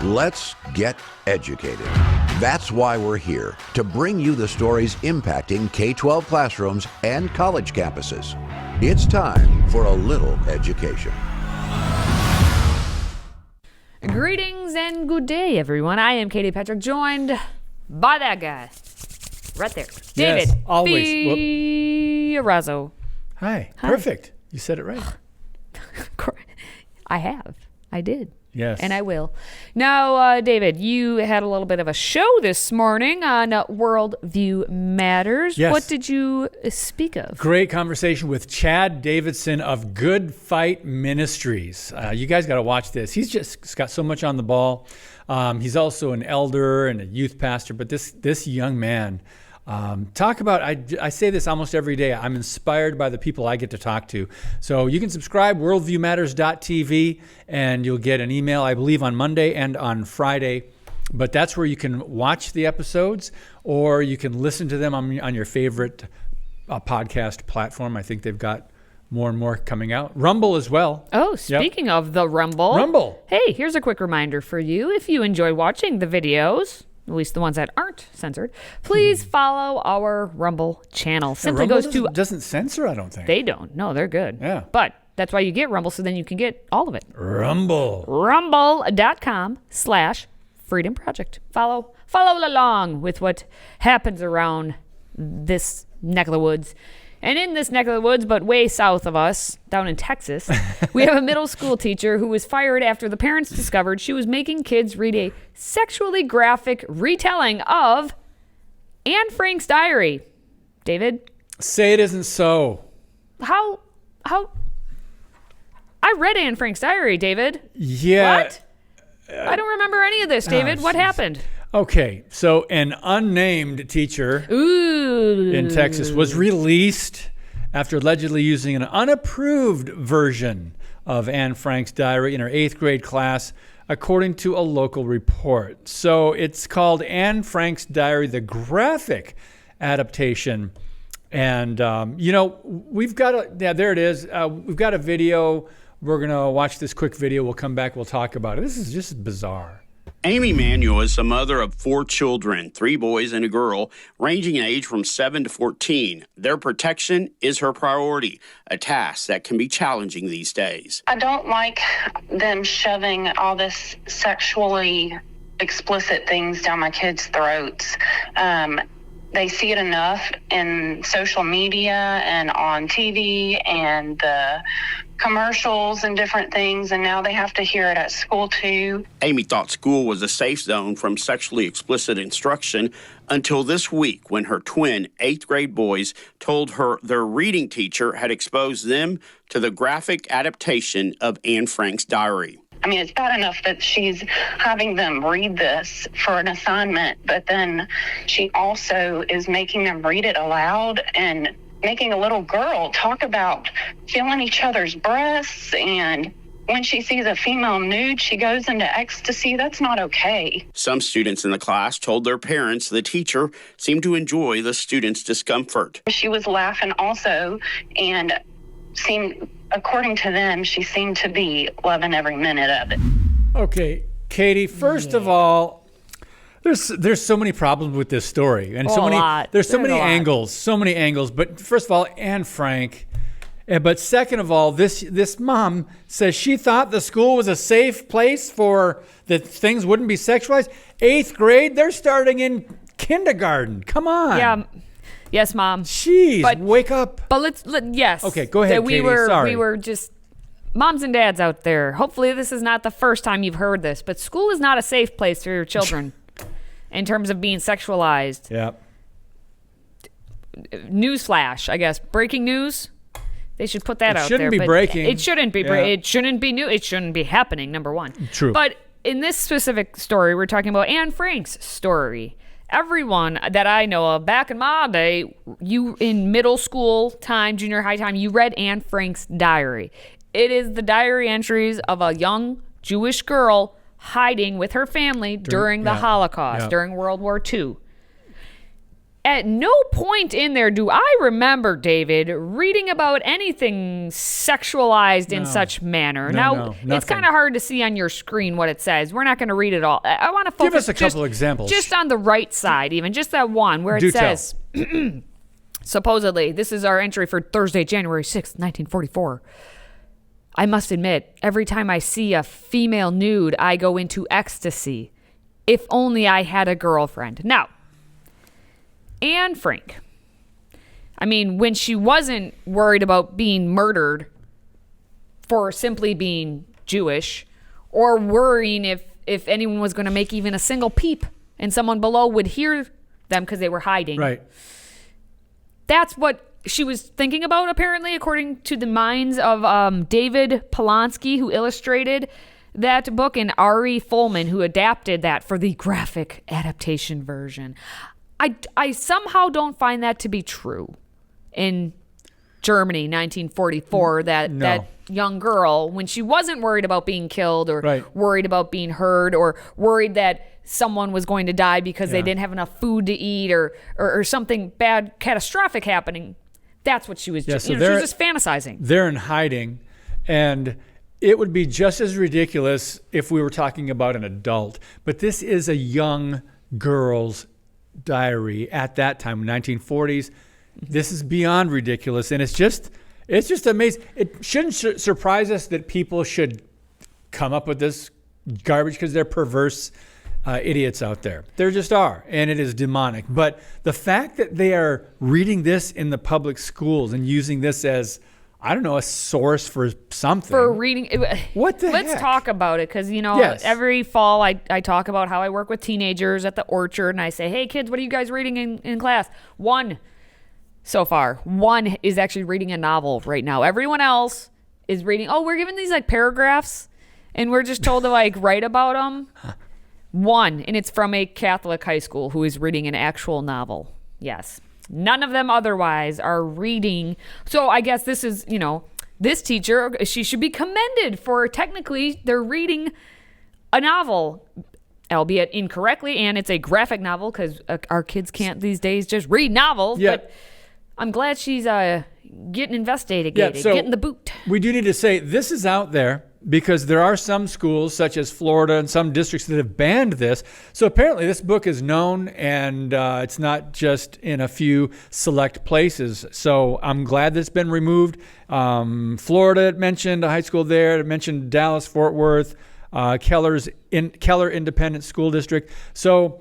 Let's get educated. That's why we're here, to bring you the stories impacting K-12 classrooms and college campuses. It's time for a little education. Greetings and good day, everyone. I am Katie Patrick, joined by that guy right there, David. Yes, always. Fiorazzo. Hi. Perfect. You said it right. I did. Yes. And I will. Now, David, you had a little bit of a show this morning on Worldview Matters. Yes. What did you speak of? Great conversation with Chad Davidson of Good Fight Ministries. You guys got to watch this. He's just got so much on the ball. He's also an elder and a youth pastor, but this young man, talk about, I say this almost every day, I'm inspired by the people I get to talk to. So you can subscribe, worldviewmatters.tv, and you'll get an email, I believe, on Monday and on Friday. But that's where you can watch the episodes, or you can listen to them on your favorite podcast platform. I think they've got more and more coming out. Rumble as well. Oh, speaking of the Rumble. Hey, here's a quick reminder for you. If you enjoy watching the videos, at least the ones that aren't censored, please follow our Rumble channel. Simply Rumble goes to... doesn't censor, I don't think. They don't. No, they're good. Yeah. But that's why you get Rumble, so then you can get all of it. Rumble. Rumble.com/FreedomProject. Follow along with what happens around this neck of the woods. And in this neck of the woods, but way south of us, down in Texas, we have a middle school teacher who was fired after the parents discovered she was making kids read a sexually graphic retelling of Anne Frank's diary. David? Say it isn't so. How? I read Anne Frank's diary, David. Yeah. What? I don't remember any of this, David. What happened? Okay, so an unnamed teacher in Texas was released after allegedly using an unapproved version of Anne Frank's diary in her 8th grade class, according to a local report. So it's called Anne Frank's Diary, the graphic adaptation. And, we've got there it is. We've got a video. We're going to watch this quick video. We'll come back. We'll talk about it. This is just bizarre. Amy Manuel is the mother of 4 children, 3 boys and a girl, ranging in age from 7 to 14. Their protection is her priority, a task that can be challenging these days. I don't like them shoving all this sexually explicit things down my kids' throats. They see it enough in social media and on TV and the commercials and different things, and now they have to hear it at school too. Amy thought school was a safe zone from sexually explicit instruction until this week when her twin 8th grade boys told her their reading teacher had exposed them to the graphic adaptation of Anne Frank's diary. I mean, it's bad enough that she's having them read this for an assignment, but then she also is making them read it aloud and making a little girl talk about feeling each other's breasts, and when she sees a female nude, she goes into ecstasy. That's not okay. Some students in the class told their parents the teacher seemed to enjoy the students' discomfort. She was laughing also, and according to them, she seemed to be loving every minute of it. Okay, Katie, first of all, there's so many problems with this story, and there's so many angles. But first of all, Anne Frank. But second of all, this mom says she thought the school was a safe place for that things wouldn't be sexualized. 8th grade, they're starting in kindergarten. Come on. Yeah. Yes, Mom. Jeez, wake up. But yes. Okay, go ahead, Katie. Sorry. We were just moms and dads out there. Hopefully this is not the first time you've heard this, but school is not a safe place for your children in terms of being sexualized. Yeah. Newsflash, I guess. Breaking news. They should put that out there. It shouldn't be breaking. It shouldn't be. It shouldn't be new. It shouldn't be happening. Number one. True. But in this specific story, we're talking about Anne Frank's story. Everyone that I know of back in my day, you in middle school time, junior high time, you read Anne Frank's diary. It is the diary entries of a young Jewish girl hiding with her family during the Holocaust, during World War II. at no point in there do I remember, David, reading about anything sexualized in such manner. Now, it's kind of hard to see on your screen what it says. We're not going to read it all. I want to focus. Give us a couple examples. Just on the right side, even. Just that one where it says, supposedly, this is our entry for Thursday, January 6th, 1944. I must admit, every time I see a female nude, I go into ecstasy. If only I had a girlfriend. Now, Anne Frank. I mean, when she wasn't worried about being murdered for simply being Jewish, or worrying if anyone was going to make even a single peep and someone below would hear them because they were hiding. Right. That's what she was thinking about, apparently, according to the minds of David Polanski, who illustrated that book, and Ari Folman, who adapted that for the graphic adaptation version. I somehow don't find that to be true. In Germany, 1944, that young girl, when she wasn't worried about being killed or worried about being hurt or worried that someone was going to die because they didn't have enough food to eat or something bad, catastrophic happening, that's what she was just, she was just fantasizing. They're in hiding, and it would be just as ridiculous if we were talking about an adult. But this is a young girl's diary at that time, 1940s. This is beyond ridiculous, and it's just amazing. It shouldn't surprise us that people should come up with this garbage because they're perverse idiots out there. There just are, and it is demonic. But the fact that they are reading this in the public schools and using this as, I don't know, a source for something. For reading. What the heck? Let's talk about it, because, every fall I talk about how I work with teenagers at the orchard, and I say, hey, kids, what are you guys reading in class? One is actually reading a novel right now. Everyone else is reading, we're given these, paragraphs, and we're just told to, write about them. One, and it's from a Catholic high school who is reading an actual novel. Yes. None of them otherwise are reading. So I guess this is, this teacher, she should be commended for technically they're reading a novel, albeit incorrectly, and it's a graphic novel because our kids can't these days just read novels. Yeah. But I'm glad she's getting investigated, getting the boot. We do need to say this is out there because there are some schools, such as Florida and some districts, that have banned this. So apparently this book is known, and it's not just in a few select places. So I'm glad that's been removed. Florida, it mentioned a high school there. It mentioned Dallas, Fort Worth, Keller Independent School District. So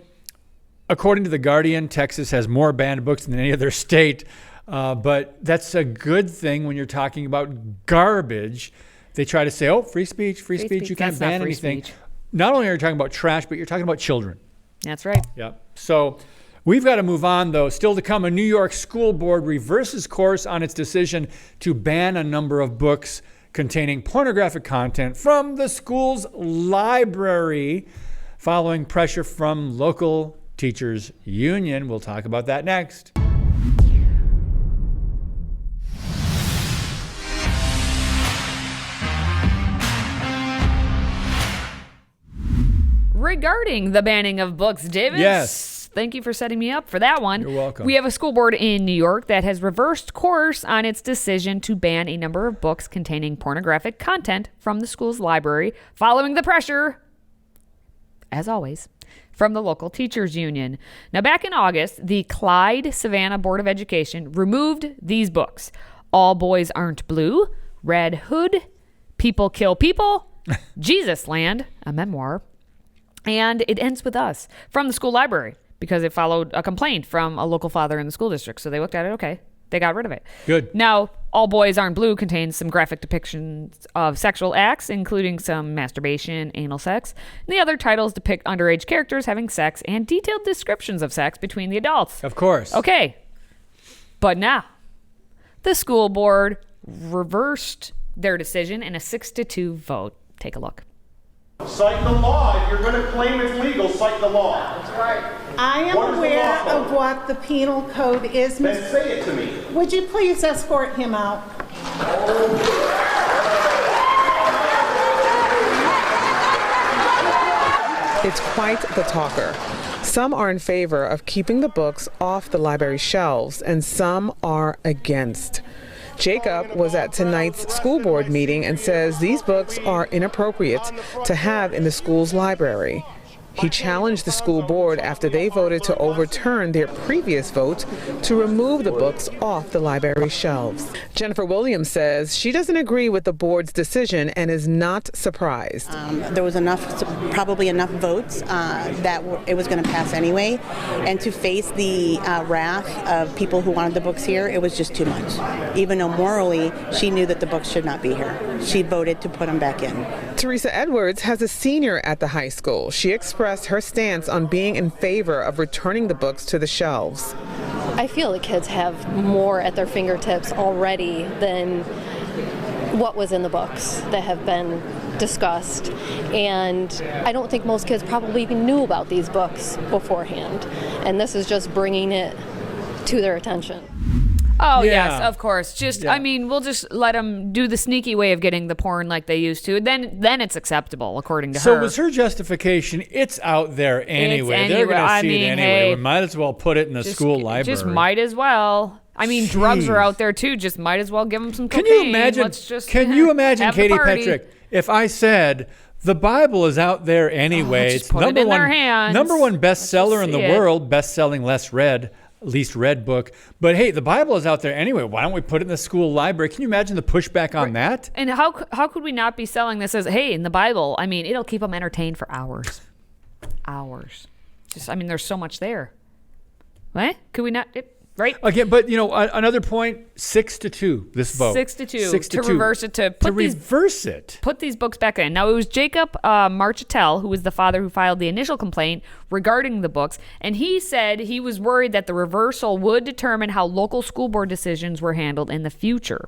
according to The Guardian, Texas has more banned books than any other state. But that's a good thing when you're talking about garbage. They try to say, free speech, you can't ban anything. Speech. Not only are you talking about trash, but you're talking about children. That's right. Yep. So we've got to move on, though. Still to come, a New York school board reverses course on its decision to ban a number of books containing pornographic content from the school's library following pressure from local teachers union. We'll talk about that next. Regarding the banning of books, David. Yes. Thank you for setting me up for that one. You're welcome. We have a school board in New York that has reversed course on its decision to ban a number of books containing pornographic content from the school's library following the pressure, as always, from the local teachers union. Now, back in August, the Clyde Savannah Board of Education removed these books: All Boys Aren't Blue, Red Hood, People Kill People, Jesus Land, a memoir, and It Ends With Us from the school library because it followed a complaint from a local father in the school district. So they looked at it, okay, they got rid of it. Good. Now, All Boys Aren't Blue contains some graphic depictions of sexual acts, including some masturbation, anal sex. And the other titles depict underage characters having sex and detailed descriptions of sex between the adults. Of course. Okay. But now, the school board reversed their decision in a 6-2 vote. Take a look. Cite the law. If you're going to claim it's legal, cite the law. That's right. I am aware of what the penal code is. Then say it to me. Would you please escort him out? It's quite the talker. Some are in favor of keeping the books off the library shelves, and some are against. Jacob was at tonight's school board meeting and says these books are inappropriate to have in the school's library. He challenged the school board after they voted to overturn their previous vote to remove the books off the library shelves. Jennifer Williams says she doesn't agree with the board's decision and is not surprised. There was probably enough votes that it was going to pass anyway, and to face the wrath of people who wanted the books here, it was just too much. Even though morally she knew that the books should not be here, she voted to put them back in. Teresa Edwards has a senior at the high school. She expressed her stance on being in favor of returning the books to the shelves. I feel the kids have more at their fingertips already than what was in the books that have been discussed, and I don't think most kids probably even knew about these books beforehand, and this is just bringing it to their attention. Oh, Yeah. yes, of course. Just, Yeah. I mean, we'll just let them do the sneaky way of getting the porn like they used to. Then it's acceptable, according to her. So was her justification, it's out there anyway. They're going to see it anyway. Hey, We might as well put it in the school library. Just might as well. I mean, drugs are out there too. Just might as well give them some cocaine. Can you imagine, Let's just Katie have the party. Patrick, if I said, the Bible is out there anyway. just It's put it in their hands. number one bestseller in the see it. world, best-selling, least read book. But hey, the Bible is out there anyway. Why don't we put it in the school library? Can you imagine the pushback on that? And how could we not be selling this as, hey, in the Bible? I mean, it'll keep them entertained for hours. Hours. Just, I mean, there's so much there. What? Could we not? Right? Again, but another point, 6-2, this vote. 6-2. To reverse it, put these books back in. Now, it was Jacob Marchetel, who was the father who filed the initial complaint regarding the books, and he said he was worried that the reversal would determine how local school board decisions were handled in the future.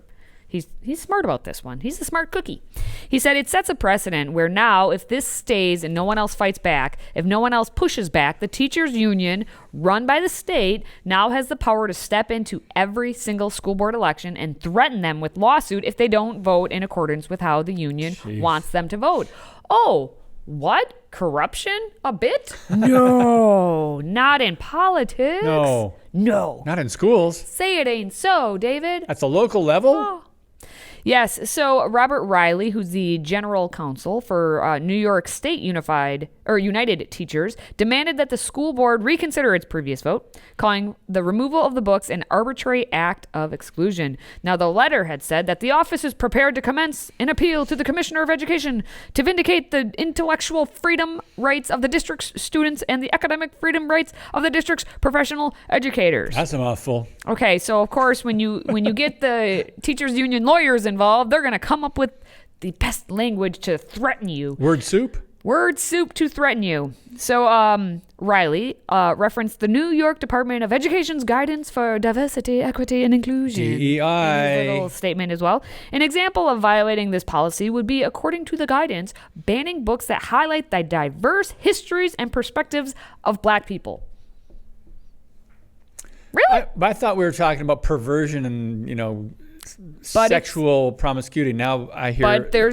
He's smart about this one. He's a smart cookie. He said it sets a precedent where now, if this stays and no one else fights back, if no one else pushes back, the teachers union run by the state now has the power to step into every single school board election and threaten them with lawsuit if they don't vote in accordance with how the union wants them to vote. Oh, what? Corruption? A bit? No, not in politics. No. Not in schools. Say it ain't so, David. At the local level? Oh. Yes, so Robert Riley, who's the general counsel for New York State United Teachers, demanded that the school board reconsider its previous vote, calling the removal of the books an arbitrary act of exclusion. Now, the letter had said that the office is prepared to commence an appeal to the Commissioner of Education to vindicate the intellectual freedom rights of the district's students and the academic freedom rights of the district's professional educators. That's a mouthful. Okay, so of course, when you get the teachers union lawyers involved, they're going to come up with the best language to threaten you. Word soup To threaten you. So Riley referenced the New York Department of Education's guidance for diversity, equity, and inclusion. DEI. In his little statement as well. An example of violating this policy would be, according to the guidance, banning books that highlight the diverse histories and perspectives of Black people. Really? I thought we were talking about perversion and, sexual promiscuity. Now I hear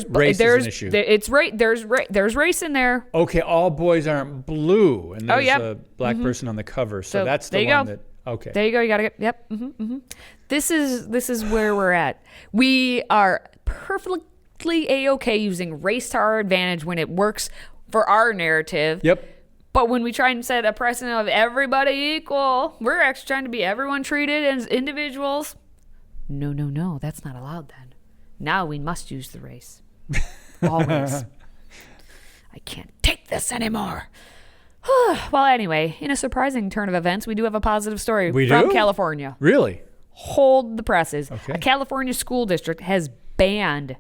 race is an issue. There's race in there. Okay, all boys aren't blue, and there's a black person on the cover. So that's the one that. Okay. There you go. You got to get. Yep. This is where we're at. We are perfectly A-okay using race to our advantage when it works for our narrative. Yep. But when we try and set a precedent of everybody equal, we're actually trying to be everyone treated as individuals. No, that's not allowed then. Now we must use the race. Always. I can't take this anymore. Well, anyway, in a surprising turn of events, we do have a positive story from California. Really? Hold the presses. Okay. A California school district has banned,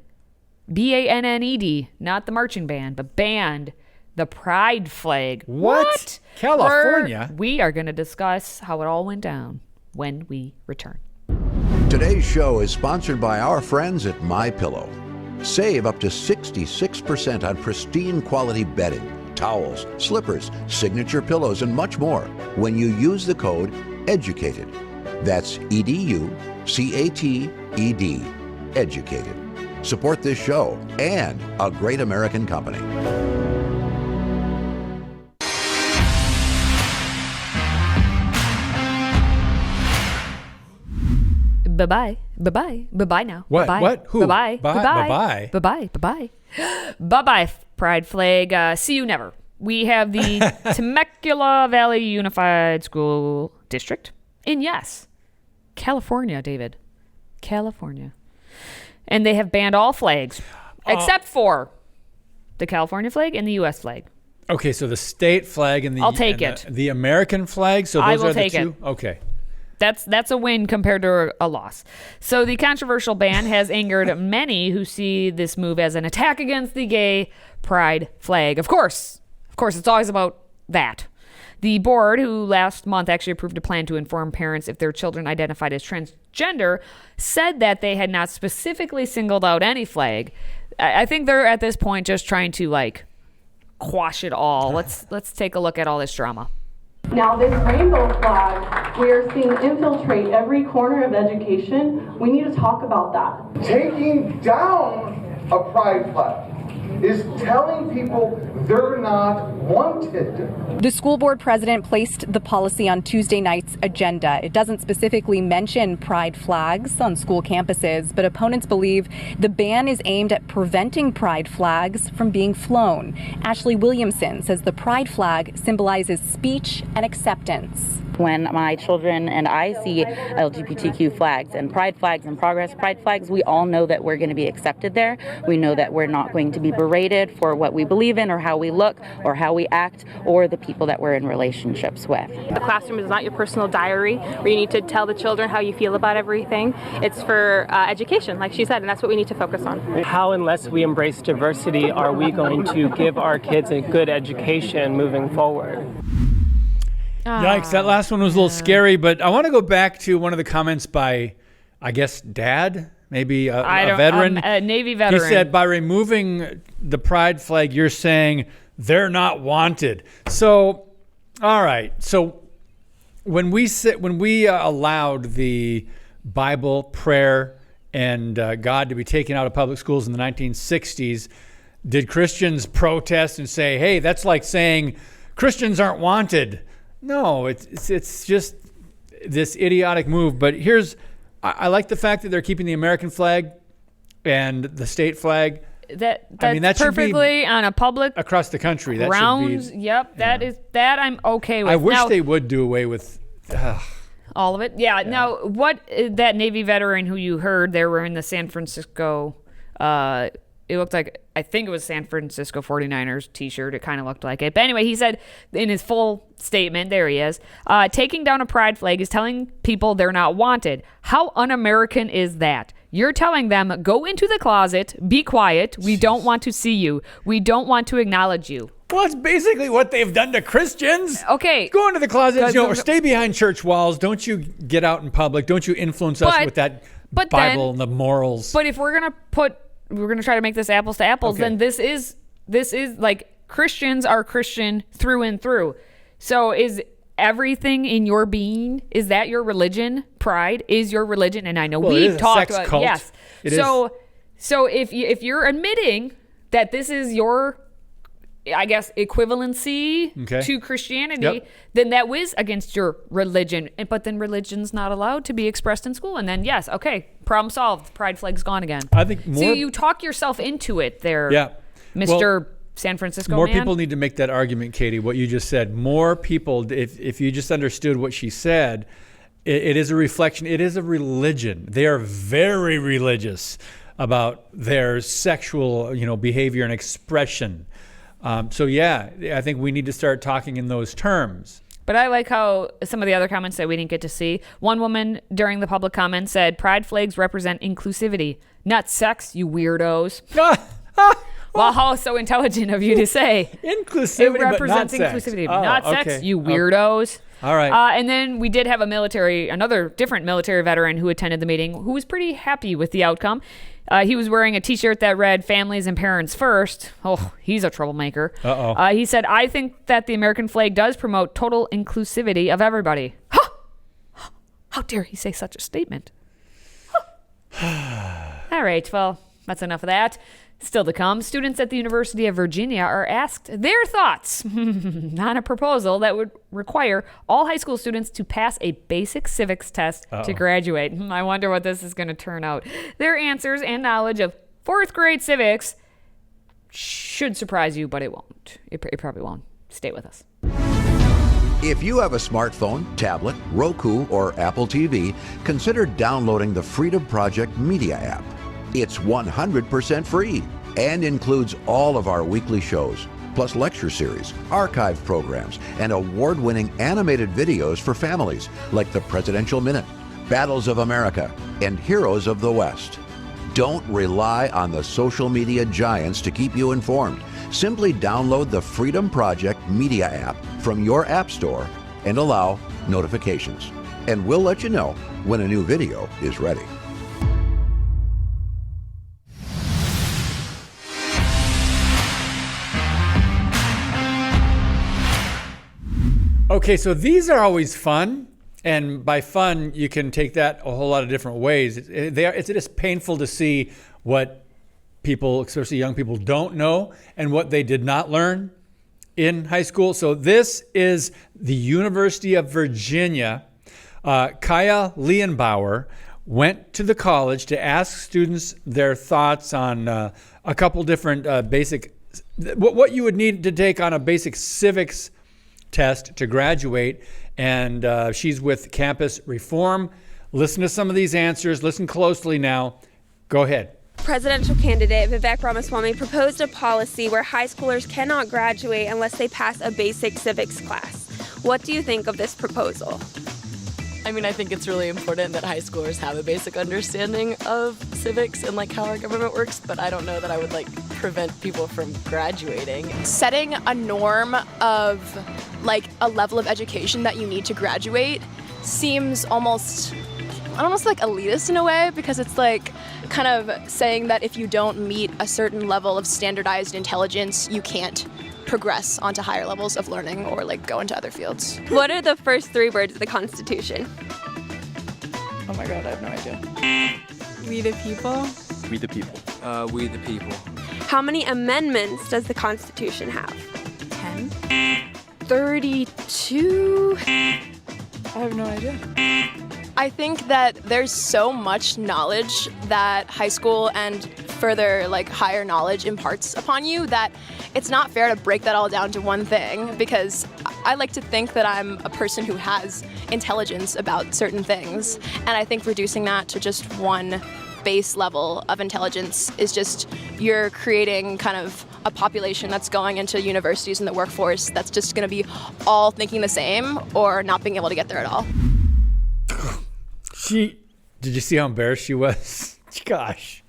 B-A-N-N-E-D, not the marching band, but banned the pride flag. What? California? We are going to discuss how it all went down when we return. Today's show is sponsored by our friends at MyPillow. Save up to 66% on pristine quality bedding, towels, slippers, signature pillows, and much more when you use the code EDUCATED. That's EDUCATED. Educated. Support this show and a great American company. Bye-bye. Bye-bye. Bye-bye now. What? Bye-bye. What? Who? Bye-bye. Bye- Bye-bye. bye-bye. Bye-bye. Bye-bye. Bye-bye, pride flag. See you never. We have the Temecula Valley Unified School District in, yes, California, David. California. And they have banned all flags except for the California flag and the U.S. flag. Okay, so the state flag and the I'll take and it. The American flag. So those I will are take the two. it. Okay. That's a win compared to a loss. So the controversial ban has angered many who see this move as an attack against the gay pride flag. Of course, it's always about that. The board, who last month actually approved a plan to inform parents if their children identified as transgender, said that they had not specifically singled out any flag. I think they're at this point just trying to quash it all. Let's take a look at all this drama. Now this rainbow flag, we are seeing infiltrate every corner of education. We need to talk about that. Taking down a pride flag is telling people they're not wanted. The school board president placed the policy on Tuesday night's agenda. It doesn't specifically mention pride flags on school campuses, but opponents believe the ban is aimed at preventing pride flags from being flown. Ashley Williamson says the pride flag symbolizes speech and acceptance. When my children and I see LGBTQ flags and pride flags and progress pride flags, we all know that we're going to be accepted there. We know that we're not going to be berated for what we believe in or how we look or how we act or the people that we're in relationships with. The classroom is not your personal diary where you need to tell the children how you feel about everything. It's for education, like she said, and that's what we need to focus on. How, unless we embrace diversity, are we going to give our kids a good education moving forward? Yikes, that last one was a little scary, but I want to go back to one of the comments by, I guess, Dad, maybe a veteran. A Navy veteran. He said, by removing the pride flag, you're saying they're not wanted. So, all right. So when we allowed the Bible, prayer, and God to be taken out of public schools in the 1960s, did Christians protest and say, hey, that's like saying Christians aren't wanted? No, it's just this idiotic move. But I like the fact that they're keeping the American flag and the state flag. That perfectly on a public across the country. Grounds. Yep, that I'm okay with. I wish they would do away with all of it. Yeah. Now, what that Navy veteran who you heard there were in the San Francisco. It looked like, I think it was San Francisco 49ers t-shirt. It kind of looked like it. But anyway, he said in his full statement, there he is, taking down a pride flag is telling people they're not wanted. How un-American is that? You're telling them, go into the closet, be quiet. We don't want to see you. We don't want to acknowledge you. Well, it's basically what they've done to Christians. Okay. Go into the closet, or stay behind church walls. Don't you get out in public. Don't you influence us with that Bible and the morals. But if we're going to try to make this apples to apples, then this is like Christians are Christian through and through. So is everything in your being, is that your religion? Pride is your religion. And I know we've talked about cult. Yes. So if you're admitting that this is your, I guess, equivalency to Christianity, then that was against your religion. But then religion's not allowed to be expressed in school. And then, yes, okay, problem solved. Pride flag's gone again. I think so you talk yourself into it there, Mr. San Francisco more man. People need to make that argument, Katie, what you just said. More people, if you just understood what she said, it is a reflection. It is a religion. They are very religious about their sexual, behavior and expression. I think we need to start talking in those terms. But I like how some of the other comments that we didn't get to see. One woman during the public comment said, pride flags represent inclusivity, not sex, you weirdos. Well, how so intelligent of you to say. Inclusivity, it represents but not inclusivity, sex. not sex, you weirdos. All right. And then we did have another different military veteran who attended the meeting who was pretty happy with the outcome. He was wearing a t-shirt that read families and parents first. Oh, he's a troublemaker. Uh-oh. He said, I think that the American flag does promote total inclusivity of everybody. How dare he say such a statement? All right, well, that's enough of that. Still to come, students at the University of Virginia are asked their thoughts on a proposal that would require all high school students to pass a basic civics test to graduate. I wonder what this is going to turn out. Their answers and knowledge of 4th grade civics should surprise you, but it won't. It probably won't. Stay with us. If you have a smartphone, tablet, Roku, or Apple TV, consider downloading the FreedomProject Media app. It's 100% free and includes all of our weekly shows, plus lecture series, archive programs, and award-winning animated videos for families like the Presidential Minute, Battles of America, and Heroes of the West. Don't rely on the social media giants to keep you informed. Simply download the Freedom Project Media app from your app store and allow notifications. And we'll let you know when a new video is ready. Okay, so these are always fun. And by fun, you can take that a whole lot of different ways. It's just painful to see what people, especially young people, don't know and what they did not learn in high school. So this is the University of Virginia. Kaya Leonbauer went to the college to ask students their thoughts on a couple different basic, what you would need to take on a basic civics test to graduate. And she's with Campus Reform. Listen to some of these answers. Listen closely now. Go ahead. Presidential candidate Vivek Ramaswamy proposed a policy where high schoolers cannot graduate unless they pass a basic civics class. What do you think of this proposal? I mean, I think it's really important that high schoolers have a basic understanding of civics and like how our government works, but I don't know that I would like prevent people from graduating. Setting a norm of like a level of education that you need to graduate seems almost like elitist in a way, because it's like kind of saying that if you don't meet a certain level of standardized intelligence, you can't progress onto higher levels of learning or like go into other fields. What are the first 3 words of the Constitution? Oh my God, I have no idea. We the people. We the people. We the people. How many amendments does the Constitution have? 10. 32. I have no idea. I think that there's so much knowledge that high school and further like higher knowledge imparts upon you that it's not fair to break that all down to one thing, because I like to think that I'm a person who has intelligence about certain things, and I think reducing that to just one base level of intelligence is just, you're creating kind of a population that's going into universities and the workforce that's just going to be all thinking the same or not being able to get there at all. Did you see how embarrassed she was? Gosh.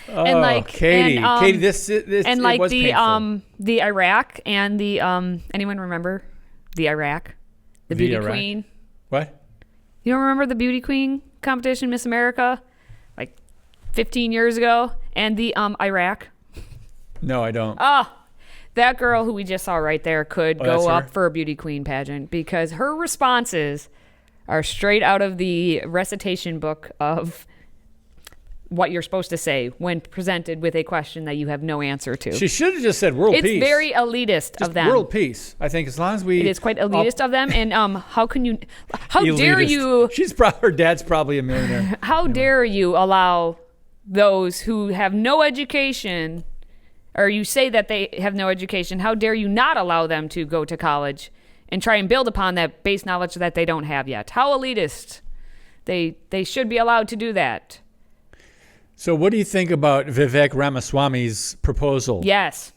Oh, And like Katie, Katie, this and it like was the painful. Iraq and the anyone remember the Iraq, the beauty Iraq. queen? What? You don't remember the beauty queen competition, Miss America, like 15 years ago, and the Iraq? No, I don't. That girl who we just saw right there could that's go her? up for a beauty queen pageant, because her responses are straight out of the recitation book of what you're supposed to say when presented with a question that you have no answer to. She should have just said world peace. It's very elitist Just of them. world peace. I think as long as we... It is quite elitist of them. And how dare you... Her dad's probably a millionaire. How dare you allow those who have no education, or you say that they have no education, how dare you not allow them to go to college and try and build upon that base knowledge that they don't have yet? How elitist. They should be allowed to do that. So what do you think about Vivek Ramaswamy's proposal? Yes.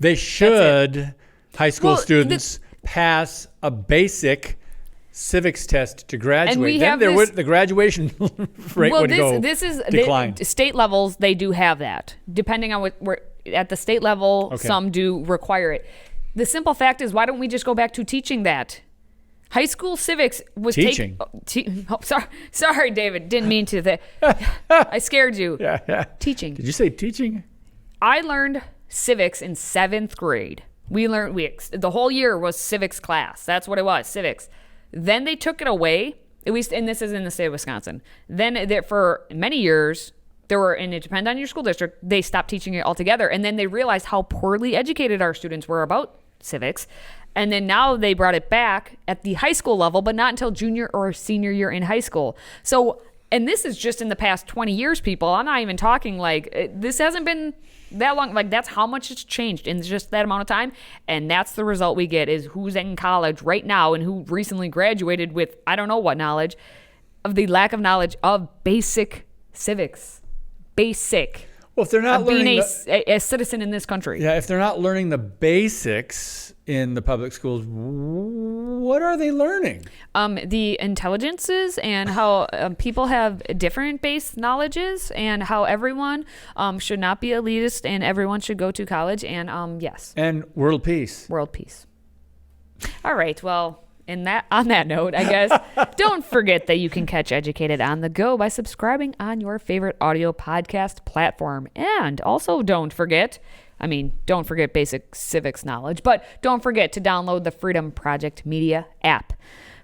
They should, high school students, pass a basic civics test to graduate. And we then have the graduation rate would decline. State levels, they do have that. Depending on where at the state level, Okay. some do require it. The simple fact is, why don't we just go back to teaching that? High school civics was Teaching. Sorry, David. Didn't mean to. I scared you. Yeah. Teaching. Did you say teaching? I learned civics in 7th grade. The whole year was civics class. That's what it was, civics. Then they took it away, at least, and this is in the state of Wisconsin. Then for many years, and it depends on your school district, they stopped teaching it altogether. And then they realized how poorly educated our students were about civics. And then now they brought it back at the high school level, but not until junior or senior year in high school. So, and this is just in the past 20 years, people. I'm not even talking like this hasn't been that long. Like, that's how much it's changed in just that amount of time. And that's the result we get, is who's in college right now and who recently graduated with I don't know what knowledge of the lack of knowledge of basic civics. Basic. Well, if they're not being learning a citizen in this country. Yeah, if they're not learning the basics in the public schools, what are they learning? The intelligences and how people have different base knowledges, and how everyone should not be elitist and everyone should go to college. And yes. And world peace. World peace. All right. Well, on that note, I guess, don't forget that you can catch Educated on the go by subscribing on your favorite audio podcast platform. And also don't forget basic civics knowledge, but don't forget to download the Freedom Project Media app.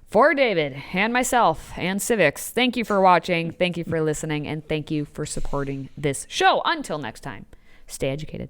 For David and myself and Civics, thank you for watching, thank you for listening, and thank you for supporting this show. Until next time, stay educated.